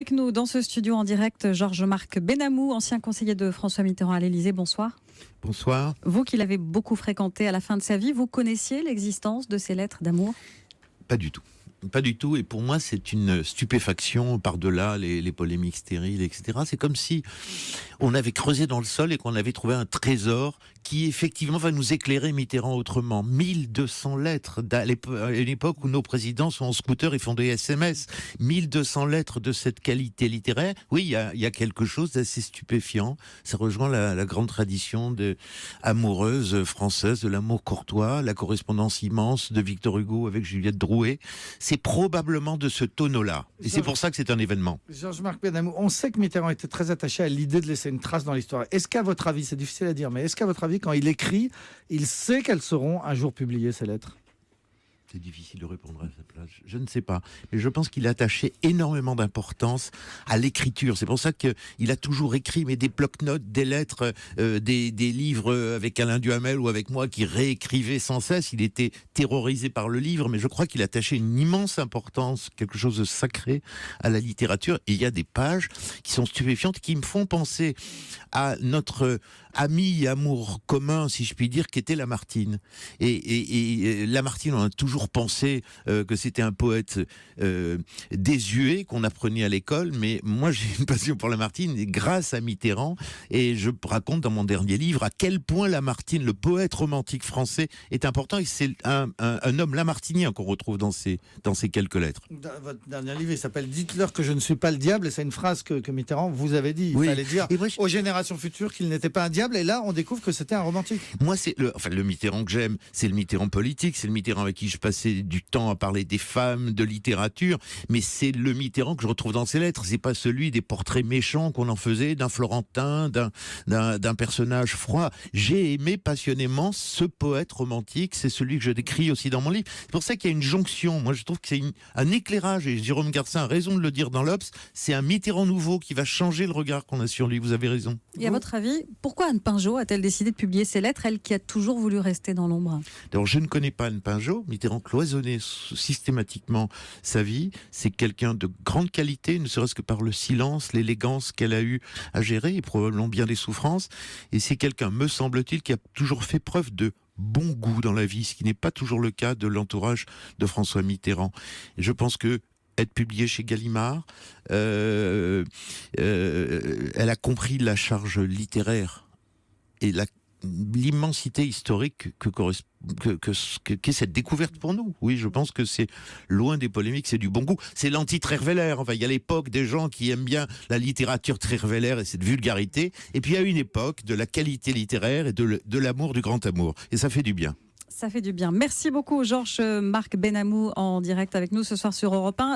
Avec nous dans ce studio en direct, Georges-Marc Benamou, ancien conseiller de François Mitterrand à l'Élysée. Bonsoir. Bonsoir. Vous qui l'avez beaucoup fréquenté à la fin de sa vie, vous connaissiez l'existence de ces lettres d'amour ? Pas du tout. Pas du tout. Et pour moi, c'est une stupéfaction par-delà les polémiques stériles, etc. C'est comme si on avait creusé dans le sol et qu'on avait trouvé un trésor qui, effectivement, va nous éclairer Mitterrand autrement. 1200 lettres à une époque où nos présidents sont en scooter et font des SMS. 1200 lettres de cette qualité littéraire. Oui, il y a quelque chose d'assez stupéfiant. Ça rejoint la grande tradition amoureuse française de l'amour courtois, la correspondance immense de Victor Hugo avec Juliette Drouet. C'est probablement de ce tonneau-là. Et c'est pour ça que c'est un événement. Georges-Marc Benamou, on sait que Mitterrand était très attaché à l'idée de laisser une trace dans l'histoire. Est-ce qu'à votre avis, c'est difficile à dire, mais est-ce qu'à votre avis, quand il écrit, il sait qu'elles seront un jour publiées, ces lettres ? C'est difficile de répondre à sa place. Je ne sais pas. Mais je pense qu'il attachait énormément d'importance à l'écriture. C'est pour ça qu'il a toujours écrit des bloc-notes, des lettres, des livres avec Alain Duhamel ou avec moi qui réécrivaient sans cesse. Il était terrorisé par le livre, mais je crois qu'il attachait une immense importance, quelque chose de sacré à la littérature. Et il y a des pages qui sont stupéfiantes, qui me font penser à notre ami et amour commun, si je puis dire, qu'était Lamartine. Et Lamartine, on a toujours pensé que c'était un poète désuet qu'on apprenait à l'école, mais moi j'ai une passion pour Lamartine grâce à Mitterrand, et je raconte dans mon dernier livre à quel point Lamartine, le poète romantique français, est important, et c'est un homme lamartinien qu'on retrouve dans ces quelques lettres. Dans votre dernier livre, il s'appelle « Dites-leur que je ne suis pas le diable », et c'est une phrase que Mitterrand vous avait dit. Il fallait dire aux générations futures qu'il n'était pas un diable, et là on découvre que c'était un romantique. Moi, c'est le Mitterrand que j'aime, c'est le Mitterrand politique, c'est le Mitterrand avec qui je passais du temps à parler des femmes, de littérature, mais c'est le Mitterrand que je retrouve dans ses lettres. C'est pas celui des portraits méchants qu'on en faisait, d'un Florentin, d'un personnage froid. J'ai aimé passionnément ce poète romantique, c'est celui que je décris aussi dans mon livre. C'est pour ça qu'il y a une jonction. Moi, je trouve que c'est un éclairage, et Jérôme Garcin a raison de le dire dans l'Obs, c'est un Mitterrand nouveau qui va changer le regard qu'on a sur lui. Vous avez raison. Et à votre avis, pourquoi Anne Pinjot a-t-elle décidé de publier ces lettres, elle qui a toujours voulu rester dans l'ombre ? Alors, je ne connais pas Anne Pinjot. Mitterrand cloisonnait systématiquement sa vie. C'est quelqu'un de grande qualité, ne serait-ce que par le silence, l'élégance qu'elle a eu à gérer, et probablement bien des souffrances. Et c'est quelqu'un, me semble-t-il, qui a toujours fait preuve de bon goût dans la vie, ce qui n'est pas toujours le cas de l'entourage de François Mitterrand. Et je pense que être publié chez Gallimard, elle a compris la charge littéraire et l'immensité historique qu'est cette découverte pour nous. Oui, je pense que c'est loin des polémiques, c'est du bon goût. C'est l'anti-Trierweiler. Enfin, il y a l'époque des gens qui aiment bien la littérature Trierweiler et cette vulgarité. Et puis il y a une époque de la qualité littéraire et de l'amour, du grand amour. Et ça fait du bien. Ça fait du bien. Merci beaucoup Georges-Marc Benamou en direct avec nous ce soir sur Europe 1.